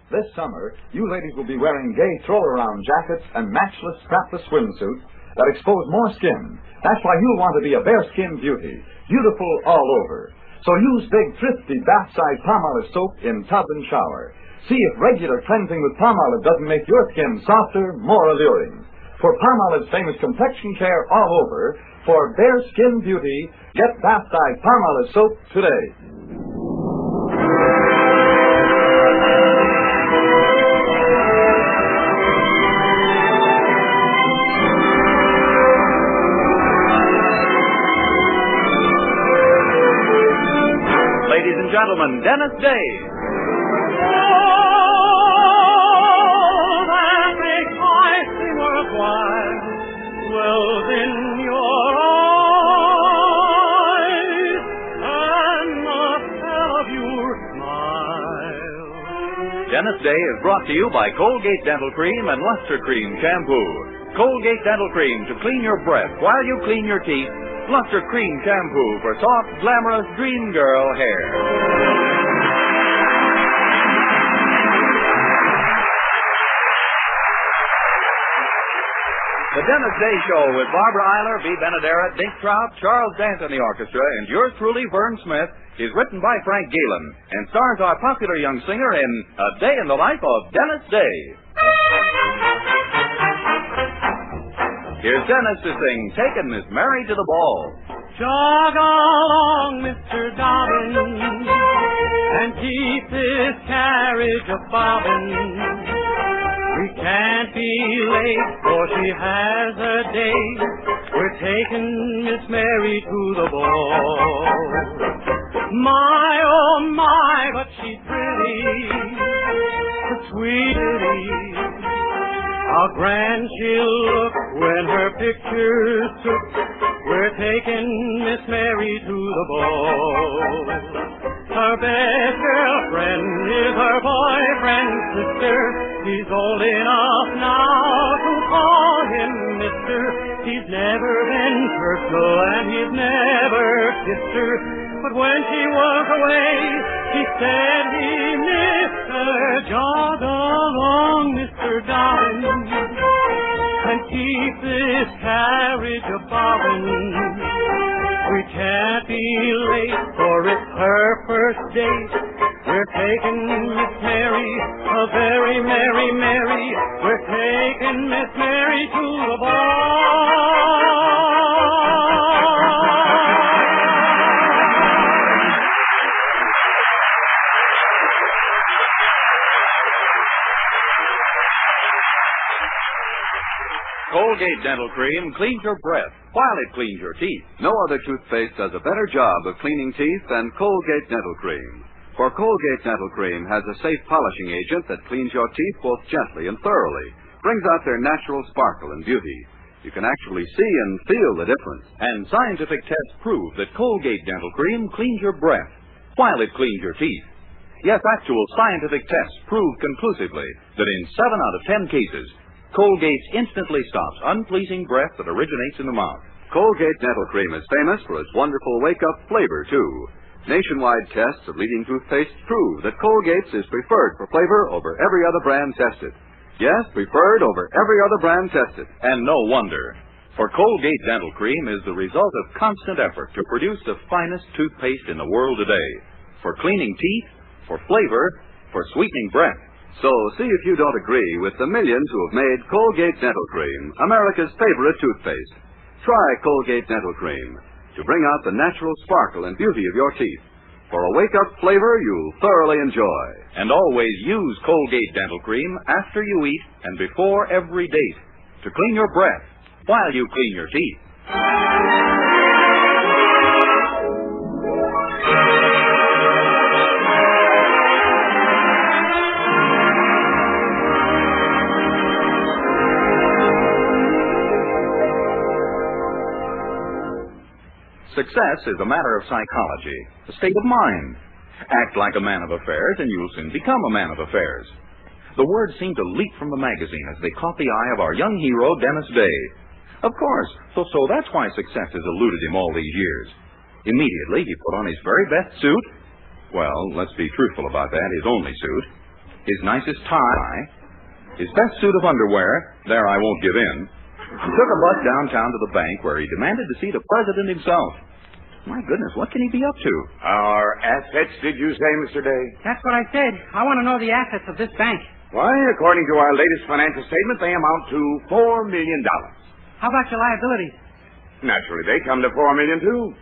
This summer, you ladies will be wearing gay throw-around jackets and matchless strapless swimsuits that expose more skin. That's why you'll want to be a bare skin beauty, beautiful all over. So use big, thrifty, bath-size Palmolive soap in tub and shower. See if regular cleansing with Palmolive doesn't make your skin softer, more alluring. For Palmolive's famous complexion care all over, for bare skin beauty, get bath-size Palmolive soap today. Ladies and gentlemen, Dennis Day. Oh, that makes life seem worthwhile. Well, in your eyes and the spell of your smile. Dennis Day is brought to you by Colgate Dental Cream and Luster Cream Shampoo. Colgate Dental Cream to clean your breath while you clean your teeth. Luster Cream Shampoo for soft, glamorous dream girl hair. The Dennis Day Show with Barbara Eiler, B. Benaderet, Dink Trout, Charles Dance and the orchestra, and yours truly, Vern Smith, is written by Frank Galen and stars our popular young singer in A Day in the Life of Dennis Day. Here's Dennis to sing Takin' Miss Mary to the Ball. Jog along, Mr. Dobbin, and keep this carriage a-bobbin'. We can't be late, for she has a date. We're taking Miss Mary to the ball. My, oh my, but she's pretty, the sweetie. How grand she'll look when her picture's took. We're taking Miss Mary to the ball. Her best girlfriend is her boyfriend's sister. He's old enough now to call him mister. He's never been personal and he's never kissed her. But when she was away, he said he missed her. Jog along, Mr. Dobbin, and keep this carriage a-bobbin'. We can't be late, for it's her first date. We're taking Miss Mary, a very merry Mary. We're taking Miss Mary to the ball. Colgate Dental Cream cleans your breath while it cleans your teeth. No other toothpaste does a better job of cleaning teeth than Colgate Dental Cream. For Colgate Dental Cream has a safe polishing agent that cleans your teeth both gently and thoroughly, brings out their natural sparkle and beauty. You can actually see and feel the difference. And scientific tests prove that Colgate Dental Cream cleans your breath while it cleans your teeth. Yes, actual scientific tests prove conclusively that in 7 out of 10 cases, Colgate instantly stops unpleasing breath that originates in the mouth. Colgate Dental Cream is famous for its wonderful wake-up flavor, too. Nationwide tests of leading toothpastes prove that Colgate's is preferred for flavor over every other brand tested. Yes, preferred over every other brand tested. And no wonder, for Colgate Dental Cream is the result of constant effort to produce the finest toothpaste in the world today. For cleaning teeth, for flavor, for sweetening breath. So see if you don't agree with the millions who have made Colgate Dental Cream America's favorite toothpaste. Try Colgate Dental Cream to bring out the natural sparkle and beauty of your teeth. For a wake-up flavor you'll thoroughly enjoy. And always use Colgate Dental Cream after you eat and before every date to clean your breath while you clean your teeth. Success is a matter of psychology, a state of mind. Act like a man of affairs, and you'll soon become a man of affairs. The words seemed to leap from the magazine as they caught the eye of our young hero, Dennis Day. Of course, so that's why success has eluded him all these years. Immediately, he put on his very best suit. Well, let's be truthful about that, his only suit. his nicest tie, his best suit of underwear. There, I won't give in. He took a bus downtown to the bank where he demanded to see the president himself. My goodness, what can he be up to? Our assets, did you say, Mr. Day? That's what I said. I want to know the assets of this bank. Why, according to our latest financial statement, they amount to $4 million. How about your liabilities? Naturally, they come to $4 million, too.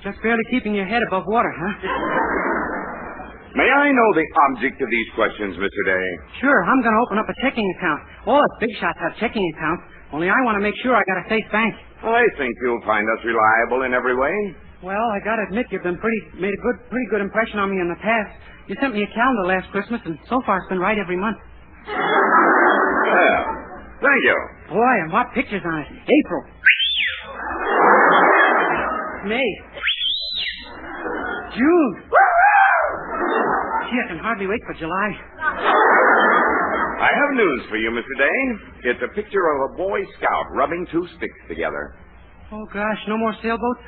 Just barely keeping your head above water, huh? May I know the object of these questions, Mr. Day? Sure, I'm going to open up a checking account. All us big shots have checking accounts, only I want to make sure I got a safe bank. I think you'll find us reliable in every way. Well, I got to admit, you've been made a pretty good impression on me in the past. You sent me a calendar last Christmas, and so far it's been right every month. Well, thank you. Boy, and what pictures on it. April. May. June. Gee, I can hardly wait for July. I have news for you, Mr. Day. It's a picture of a Boy Scout rubbing two sticks together. Oh, gosh, no more sailboats?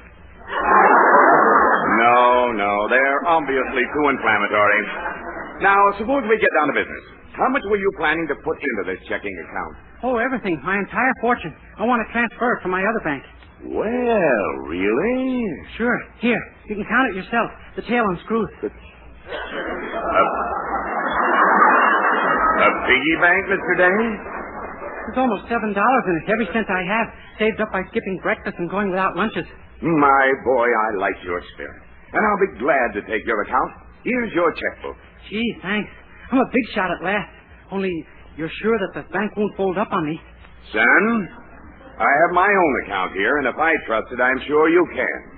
No, they're obviously too inflammatory. Now, suppose we get down to business. How much were you planning to put into this checking account? Oh, everything. My entire fortune. I want to transfer it from my other bank. Well, really? Sure. Here, you can count it yourself. The tail unscrews. A piggy bank, Mr. Day? There's almost $7 in it. Every cent I have, saved up by skipping breakfast and going without lunches. My boy, I like your spirit. And I'll be glad to take your account. Here's your checkbook. Gee, thanks. I'm a big shot at last. Only, you're sure that the bank won't fold up on me? Son, I have my own account here, and if I trust it, I'm sure you can.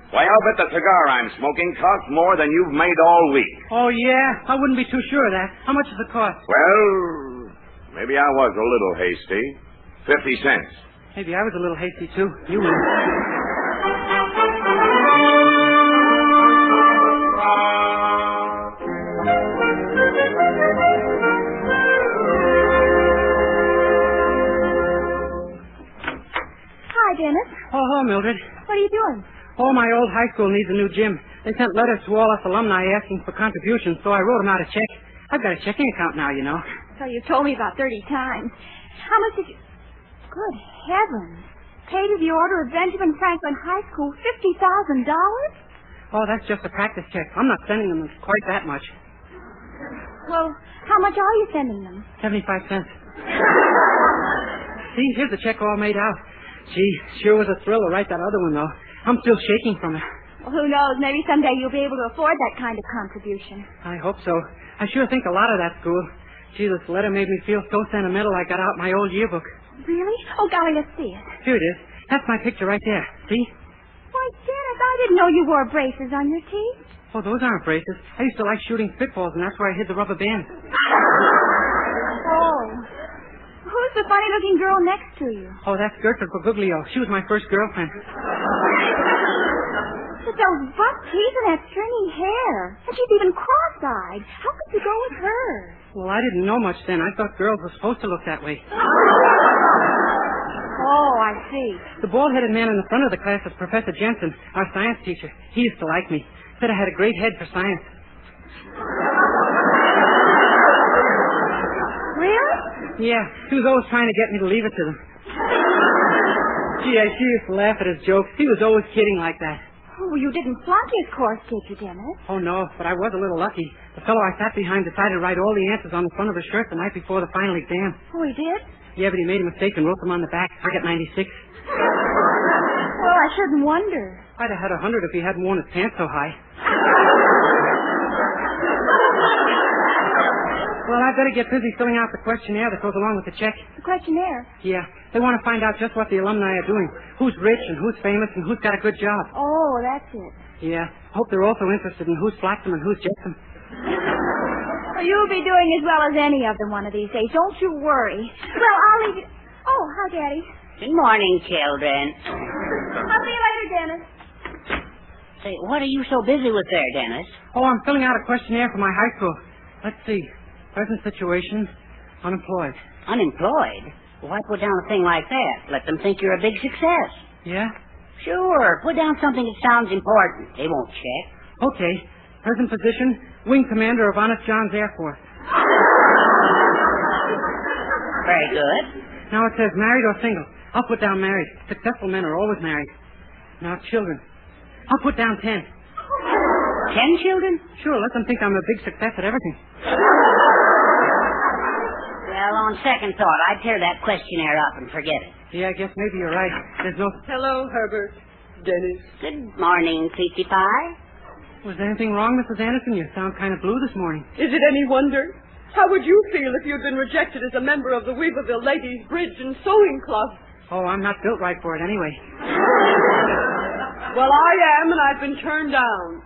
Why, I'll bet the cigar I'm smoking costs more than you've made all week. Oh, yeah? I wouldn't be too sure of that. How much does it cost? Well, maybe I was a little hasty. 50 cents. Maybe I was a little hasty, too. You win. Hi, Dennis. Oh, hello, Mildred. What are you doing? Oh, my old high school needs a new gym. They sent letters to all us alumni asking for contributions, so I wrote them out a check. I've got a checking account now, you know. So you've told me about 30 times. How much did you... Good heavens. Pay to the order of Benjamin Franklin High School $50,000? Oh, that's just a practice check. I'm not sending them quite that much. Well, how much are you sending them? 75 cents. See, here's the check all made out. Gee, sure was a thrill to write that other one, though. I'm still shaking from it. Well, who knows? Maybe someday you'll be able to afford that kind of contribution. I hope so. I sure think a lot of that school. Gee, this letter made me feel so sentimental I got out my old yearbook. Really? Oh, golly, let's see it. Here it is. That's my picture right there. See? Why, Dennis, I didn't know you wore braces on your teeth. Oh, those aren't braces. I used to like shooting spitballs, and that's where I hid the rubber band. Oh. Who's the funny-looking girl next to you? Oh, that's Gertrude Bergoglio. She was my first girlfriend. With those buck teeth and that stringy hair. And she's even cross-eyed. How could you go with her? Well, I didn't know much then. I thought girls were supposed to look that way. Oh, I see. The bald-headed man in the front of the class was Professor Jensen, our science teacher. He used to like me. Said I had a great head for science. Really? Yeah, he was always trying to get me to leave it to them. Gee, I sure used to laugh at his jokes. He was always kidding like that. Oh, you didn't flunk his course, did you, Dennis? Oh, no, but I was a little lucky. The fellow I sat behind decided to write all the answers on the front of his shirt the night before the final exam. Oh, he did? Yeah, but he made a mistake and wrote them on the back. I got 96. Well, I shouldn't wonder. I'd have had 100 if he hadn't worn his pants so high. Well, I'd better get busy filling out the questionnaire that goes along with the check. The questionnaire? Yeah, they want to find out just what the alumni are doing. Who's rich and who's famous and who's got a good job. Oh, that's it. Yeah, hope they're also interested in who's flacked them and who's jetted them. Well, you'll be doing as well as any of them one of these days. Don't you worry. Well, I'll leave you... Oh, hi, Daddy. Good morning, children. I'll see you later, Dennis. Say, what are you so busy with there, Dennis? Oh, I'm filling out a questionnaire for my high school. Let's see. Present situation, unemployed. Unemployed? Why put down a thing like that? Let them think you're a big success. Yeah? Sure. Put down something that sounds important. They won't check. Okay. Present position, wing commander of Honest John's Air Force. Very good. Now it says married or single. I'll put down married. Successful men are always married. Now children. I'll put down 10. 10 children? Sure, let them think I'm a big success at everything. Well, on second thought, I'd tear that questionnaire up and forget it. Yeah, I guess maybe you're right. There's no... Hello, Herbert. Dennis. Good morning, Peachy Pie. Was there anything wrong, Mrs. Anderson? You sound kind of blue this morning. Is it any wonder? How would you feel if you'd been rejected as a member of the Weaverville Ladies' Bridge and Sewing Club? Oh, I'm not built right for it anyway. Well, I am, and I've been turned down.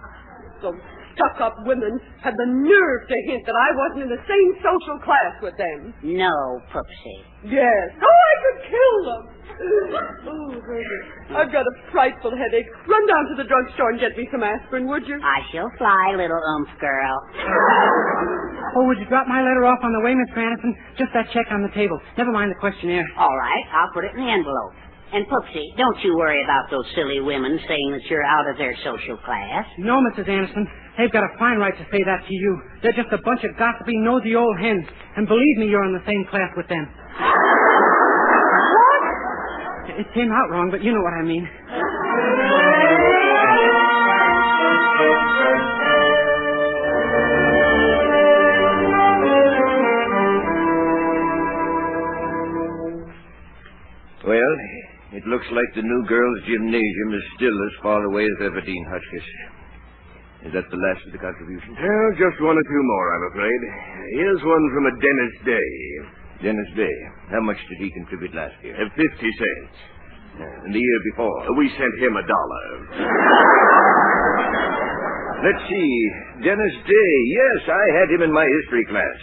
Those stuck-up women had the nerve to hint that I wasn't in the same social class with them. No, Pupsy. Yes. Oh, I could kill them. Oh, Herbert, I've got a frightful headache. Run down to the drugstore and get me some aspirin, would you? I shall fly, little girl. Oh, would you drop my letter off on the way, Mr. Anderson? Just that check on the table. Never mind the questionnaire. All right, I'll put it in the envelope. And, Pupsy, don't you worry about those silly women saying that you're out of their social class. No, Mrs. Anderson. They've got a fine right to say that to you. They're just a bunch of gossipy, nosy old hens. And believe me, you're in the same class with them. What? It came out wrong, but you know what I mean. Well, it looks like the new girls' gymnasium is still as far away as ever, Dean Hotchkiss. Is that the last of the contributions? Well, just one or two more, I'm afraid. Here's one from a Dennis Day. Dennis Day. How much did he contribute last year? 50 cents. And the year before? We sent him $1. Let's see. Dennis Day. Yes, I had him in my history class.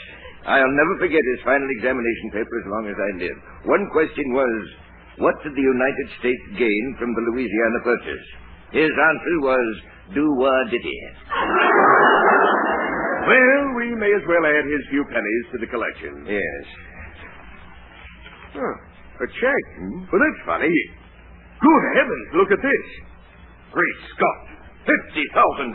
I'll never forget his final examination paper as long as I live. One question was, what did the United States gain from the Louisiana Purchase? His answer was, do-wah-diddy. Well, we may as well add his few pennies to the collection. Yes. Huh, a check. Well, that's funny. Good heavens, look at this. Great Scott, $50,000.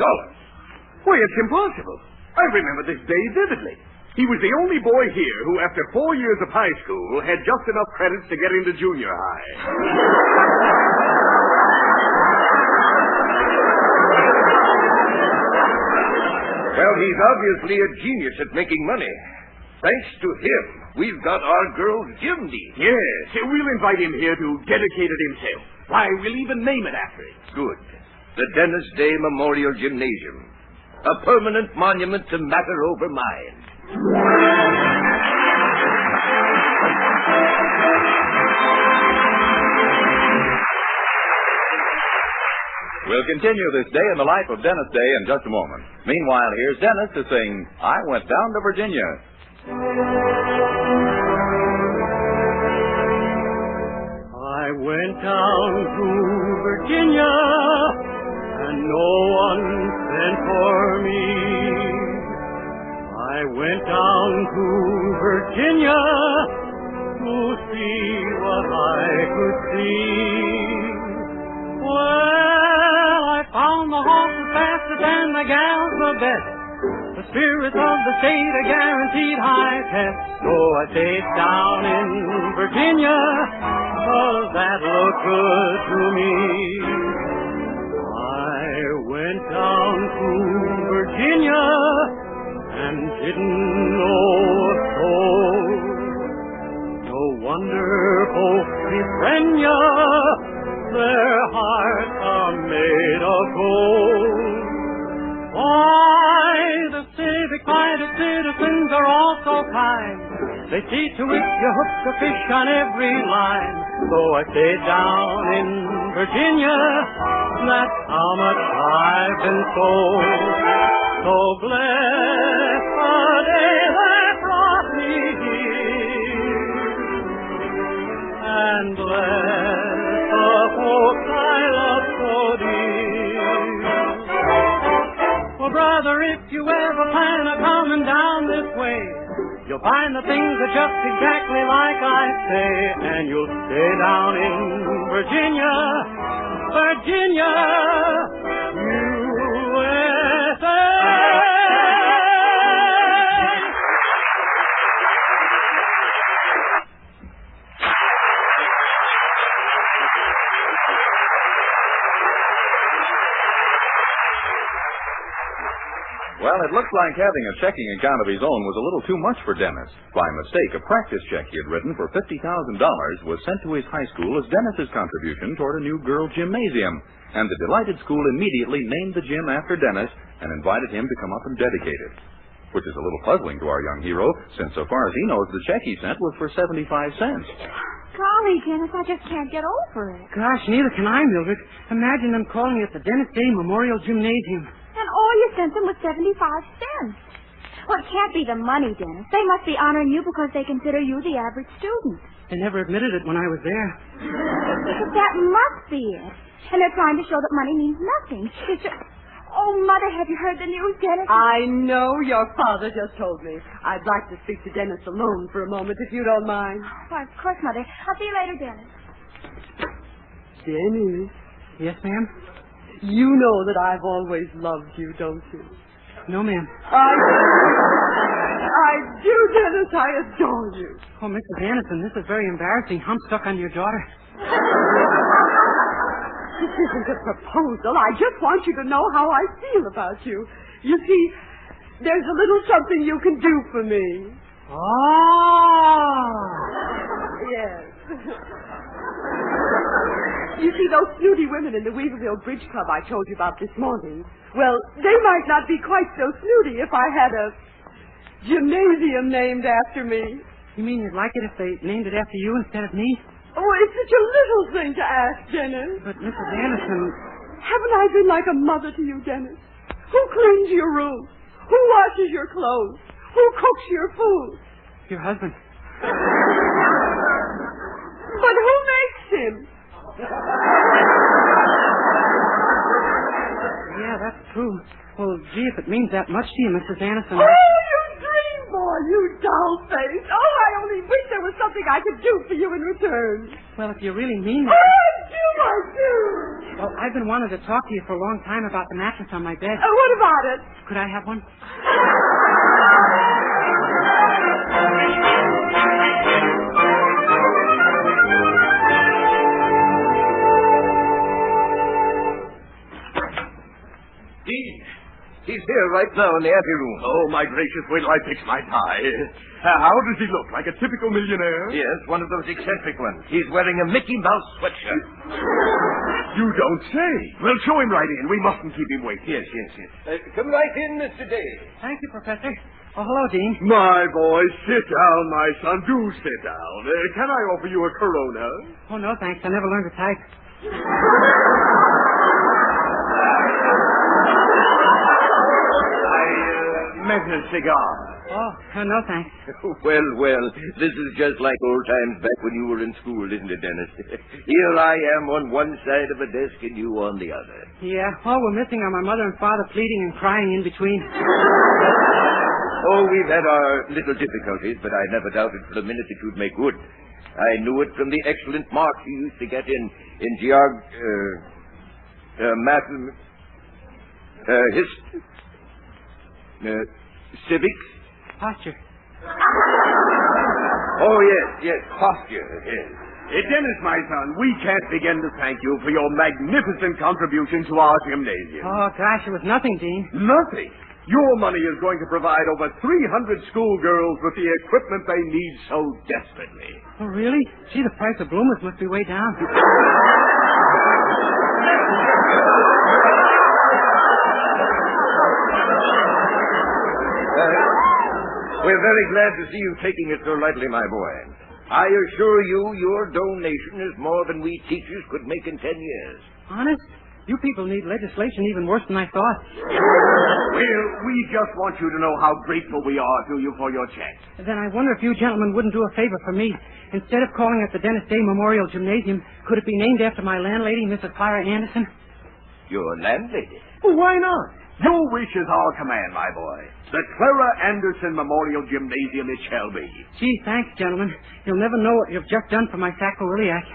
Why, it's impossible. I remember this day vividly. He was the only boy here who, after 4 years of high school, had just enough credits to get into junior high. Well, he's obviously a genius at making money. Thanks to him, we've got our girls' gym team. Yes, we'll invite him here to dedicate it himself. Why, we'll even name it after him. Good. The Dennis Day Memorial Gymnasium. A permanent monument to matter over mind. We'll continue this day in the life of Dennis Day in just a moment. Meanwhile, here's Dennis to sing I Went Down to Virginia. I went down to Virginia, and no one sent for me. I went down to Virginia to see what I could see. Well, I found the horses fastest and the gals the best. The spirits of the state a guaranteed high test. So I stayed down in Virginia, 'cause that looked good to me. I went down to Virginia and didn't know a soul. No wonder folks befriend ya, their hearts are made of gold. Why, the civic-minded citizens are all so kind. They see to it you hook the fish on every line. So I stayed down in Virginia, that's how much I've been told. So bless the day that brought me here, and bless the folks I love so dear. Well, brother, if you ever plan on coming down this way, you'll find the things are just exactly like I say, and you'll stay down in Virginia, Virginia, USA. Looks like having a checking account of his own was a little too much for Dennis. By mistake, a practice check he had written for $50,000 was sent to his high school as Dennis's contribution toward a new girls' gymnasium, and the delighted school immediately named the gym after Dennis and invited him to come up and dedicate it. Which is a little puzzling to our young hero, since so far as he knows, the check he sent was for 75 cents. Golly, Dennis, I just can't get over it. Gosh, neither can I, Mildred. Imagine them calling it the Dennis Day Memorial Gymnasium. And all you sent them was 75 cents. Well, it can't be the money, Dennis. They must be honoring you because they consider you the average student. They never admitted it when I was there. But that must be it. And they're trying to show that money means nothing. Oh, Mother, have you heard the news, Dennis? I know your father just told me. I'd like to speak to Dennis alone for a moment, if you don't mind. Why, of course, Mother. I'll see you later, Dennis. Dennis, Yes, ma'am? you know that I've always loved you, don't you? No, ma'am. I do, Dennis. I adore you. Oh, Mrs. Anderson, this is very embarrassing. I'm stuck on your daughter. This isn't a proposal. I just want you to know how I feel about you. You see, there's a little something you can do for me. Oh! Yes. You see, those snooty women in the Weaverville Bridge Club I told you about this morning, well, they might not be quite so snooty if I had a gymnasium named after me. You mean you'd like it if they named it after you instead of me? Oh, it's such a little thing to ask, Dennis. But, Mrs. Anderson... Haven't I been like a mother to you, Dennis? Who cleans your room? Who washes your clothes? Who cooks your food? Your husband. But who makes him? Yeah, that's true. Well, gee, if it means that much to you, Mrs. Anderson... Oh, you dream boy, you doll-face. Oh, I only wish there was something I could do for you in return. Well, if you really mean Oh, that... I do. Well, I've been wanting to talk to you for a long time about the mattress on my bed. What about it? Could I have one? He's here right now in the anteroom. Oh, my gracious, wait till I fix my tie. How does he look? Like a typical millionaire? Yes, one of those eccentric ones. He's wearing a Mickey Mouse sweatshirt. You don't say. Well, show him right in. We mustn't keep him waiting. Yes. Come right in, Mr. Day. Thank you, Professor. Oh, hello, Dean. My boy, sit down, my son. Do sit down. Can I offer you a Corona? Oh, no, thanks. I never learned to type. Meant a cigar. Oh, no, thanks. Well, this is just like old times back when you were in school, isn't it, Dennis? Here I am on one side of a desk and you on the other. Yeah, all we're missing are my mother and father pleading and crying in between. Oh, we've had our little difficulties, but I never doubted for a minute that you'd make good. I knew it from the excellent marks you used to get in civics. Posture. Oh, yes, posture, yes. Dennis, my son, we can't begin to thank you for your magnificent contribution to our gymnasium. Oh, gosh, it was nothing, Dean. Nothing. Your money is going to provide over 300 schoolgirls with the equipment they need so desperately. Oh, really? Gee, the price of bloomers must be way down. We're very glad to see you taking it so lightly, my boy. I assure you, your donation is more than we teachers could make in 10 years. Honest? You people need legislation even worse than I thought. Well, we just want you to know how grateful we are to you for your check. Then I wonder if you gentlemen wouldn't do a favor for me. Instead of calling it the Dennis Day Memorial Gymnasium, could it be named after my landlady, Mrs. Clara Anderson? Your landlady? Why not? Your wish is our command, my boy. The Clara Anderson Memorial Gymnasium it shall be. Gee, thanks, gentlemen. You'll never know what you've just done for my sacroiliac.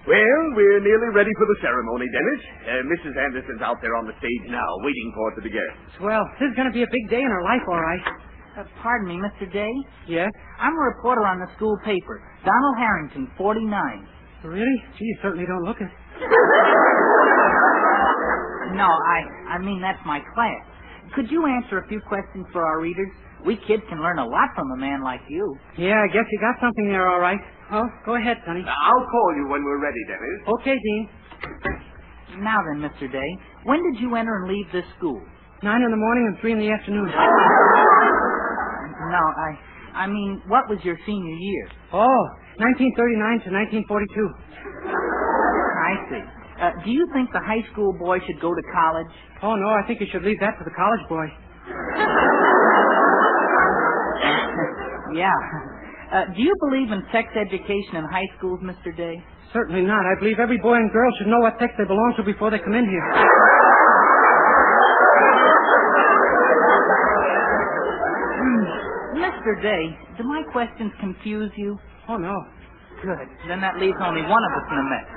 Well, we're nearly ready for the ceremony, Dennis. Mrs. Anderson's out there on the stage now, waiting for it to begin. Well, this is going to be a big day in her life, all right. Pardon me, Mr. Day? Yes? I'm a reporter on the school paper. Donald Harrington, 49. Really? Gee, you certainly don't look it. No, I mean that's my class. Could you answer a few questions for our readers? We kids can learn a lot from a man like you. Yeah, I guess you got something there, all right. Oh, go ahead, Sonny. I'll call you when we're ready, Dennis. Okay, Dean. Now then, Mr. Day, when did you enter and leave this school? 9 in the morning and 3 in the afternoon. No, I mean, what was your senior year? Oh, 1939 to 1942. I see. Do you think the high school boy should go to college? Oh, no, I think you should leave that to the college boy. Yeah. Do you believe in sex education in high schools, Mr. Day? Certainly not. I believe every boy and girl should know what sex they belong to before they come in here. Mr. Day, do my questions confuse you? Oh, no. Good. Then that leaves only one of us in the mess.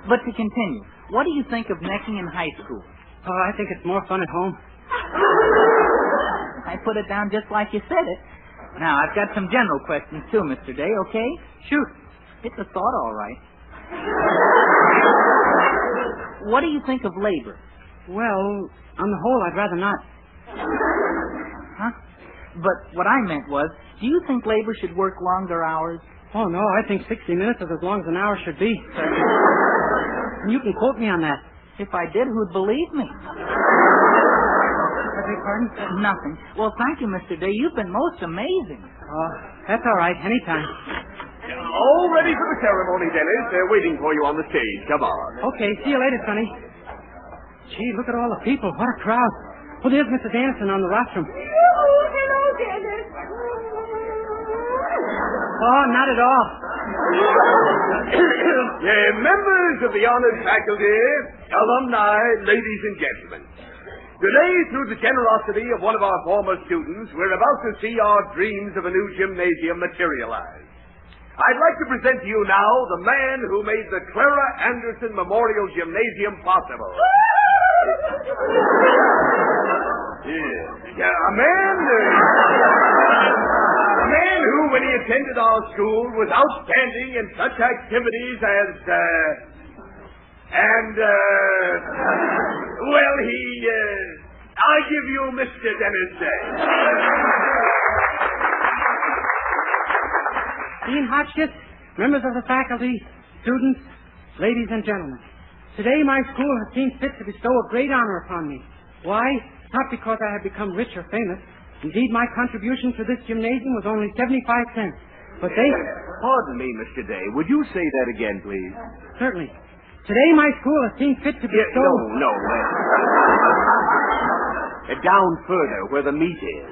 But to continue, what do you think of necking in high school? Oh, I think it's more fun at home. I put it down just like you said it. Now, I've got some general questions, too, Mr. Day, okay? Shoot. It's a thought, all right. What do you think of labor? Well, on the whole, I'd rather not. Huh? But what I meant was, do you think labor should work longer hours? Oh, no, I think 60 minutes is as long as an hour should be. And you can quote me on that. If I did, who'd believe me? I beg pardon? Nothing. Well, thank you, Mr. Day. You've been most amazing. Oh, that's all right. Anytime. All ready for the ceremony, Dennis. They're waiting for you on the stage. Come on. Okay, see you later, Sonny. Gee, look at all the people. What a crowd. Oh, there's Mrs. Anderson on the rostrum. Hello, Dennis. Oh, not at all. Members of the honored faculty, alumni, ladies and gentlemen. Today, through the generosity of one of our former students, we're about to see our dreams of a new gymnasium materialize. I'd like to present to you now the man who made the Clara Anderson Memorial Gymnasium possible. A man who, when he attended our school, was outstanding in such activities as, I give you Mr. Dennis Day. Dean Hotchkiss, members of the faculty, students, ladies and gentlemen. Today my school has seen fit to bestow a great honor upon me. Why? Not because I have become rich or famous. Indeed, my contribution to this gymnasium was only 75 cents. But they... Pardon me, Mr. Day. Would you say that again, please? Certainly. Today my school has seen fit to bestow... No. Down further, where the meat is.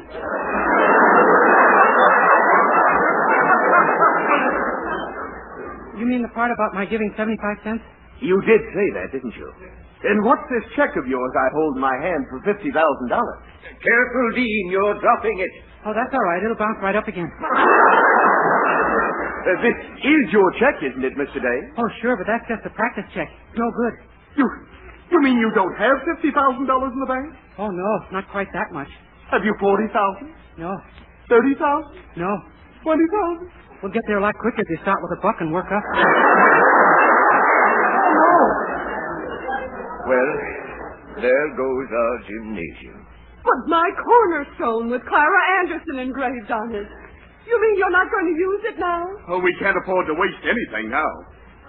You mean the part about my giving 75 cents? You did say that, didn't you? And what's this check of yours I hold in my hand for $50,000? Careful, Dean. You're dropping it. Oh, that's all right. It'll bounce right up again. This is your check, isn't it, Mr. Day? Oh, sure, but that's just a practice check. No good. You mean you don't have $50,000 in the bank? Oh, no, not quite that much. Have you 40,000? No. 30,000? No. 20,000? We'll get there a lot quicker if you start with a buck and work up. Well, there goes our gymnasium. But my cornerstone with Clara Anderson engraved on it. You mean you're not going to use it now? Oh, we can't afford to waste anything now.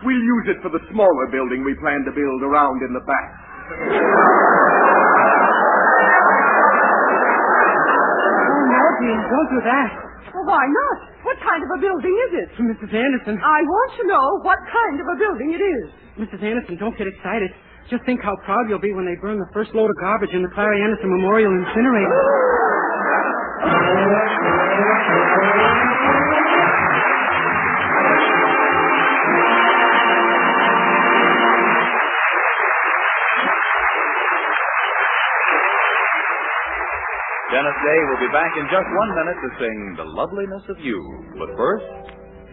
We'll use it for the smaller building we plan to build around in the back. Oh, no, Dean, don't do that. Well, why not? What kind of a building is it? Mrs. Anderson. I want to know what kind of a building it is. Mrs. Anderson, don't get excited. Just think how proud you'll be when they burn the first load of garbage in the Clara Anderson Memorial Incinerator. Dennis Day will be back in just 1 minute to sing The Loveliness of You. But first...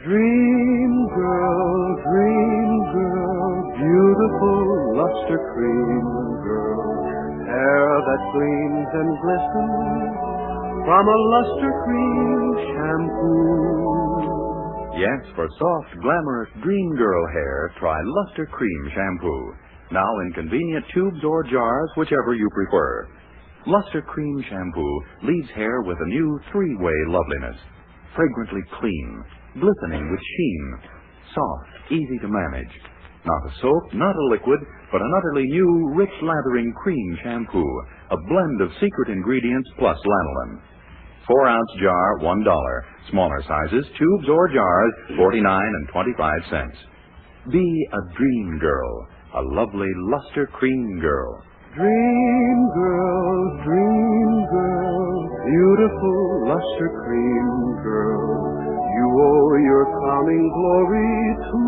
Dream girl, beautiful luster cream girl, hair that gleams and glistens, from a Luster Cream shampoo. Yes, for soft, glamorous dream girl hair, try Luster Cream shampoo. Now in convenient tubes or jars, whichever you prefer. Luster Cream shampoo leaves hair with a new three-way loveliness. Fragrantly clean, glistening with sheen, soft, easy to manage. Not a soap, not a liquid, but an utterly new, rich lathering cream shampoo. A blend of secret ingredients plus lanolin. 4-ounce jar, $1. Smaller sizes, tubes or jars, 49 and 25 cents. Be a dream girl, a lovely Luster Cream girl. Dream girl, beautiful Luster Cream girl, you owe your crowning glory to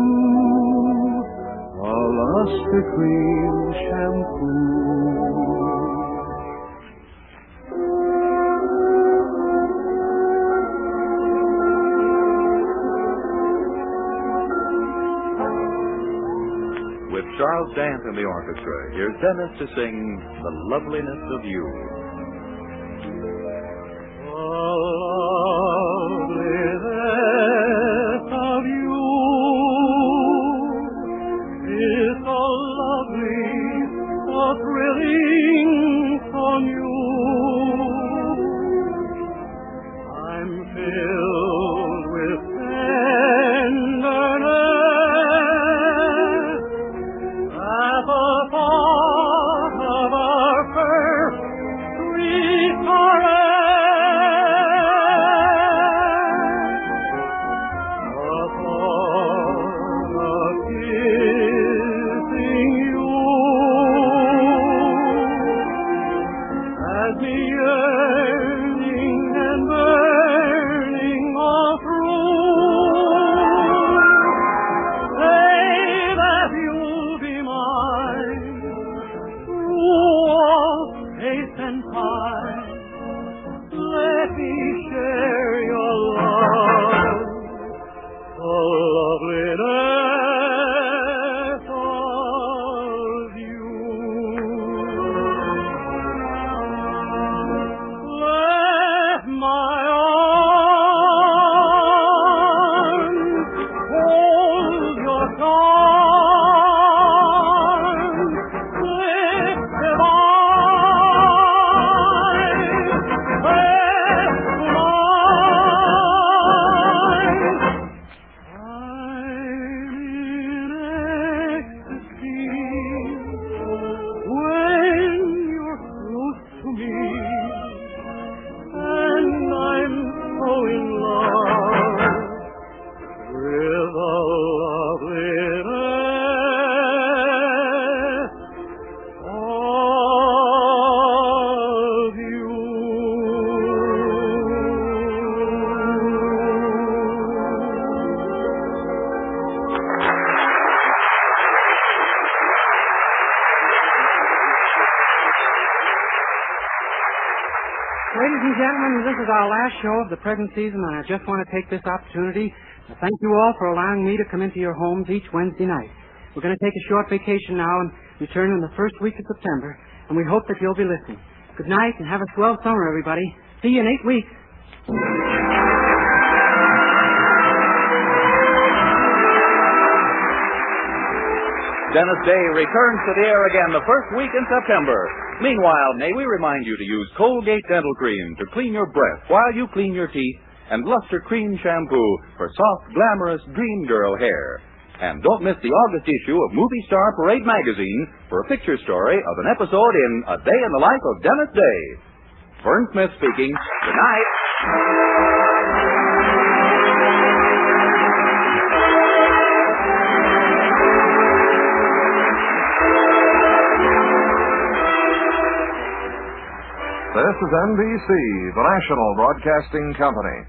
a Luster Cream shampoo. With Charles Dant and the orchestra, here's Dennis to sing The Loveliness of You. The loveliness of you is so lovely, so thrilling from you. I'm filled with tenderness at the thought of our first sweet caress. The thought of kissing you has me yearning and burning all through. Say that you'll be mine through all space and time. Let me share your love, the loveliness of you. Let my arms hold your charms, lips divine, press mine. I'm in ecstasy when you're close to me, and I'm so in love with the loveliness of you. Ladies and gentlemen, this is our last show of the present season, and I just want to take this opportunity to thank you all for allowing me to come into your homes each Wednesday night. We're going to take a short vacation now and return in the first week of September, and we hope that you'll be listening. Good night, and have a swell summer, everybody. See you in 8 weeks. Dennis Day returns to the air again the first week in September. Meanwhile, may we remind you to use Colgate Dental Cream to clean your breath while you clean your teeth, and Luster Cream Shampoo for soft, glamorous dream girl hair. And don't miss the August issue of Movie Star Parade magazine for a picture story of an episode in A Day in the Life of Dennis Day. Vern Smith speaking. Good night. This is NBC, the national broadcasting company.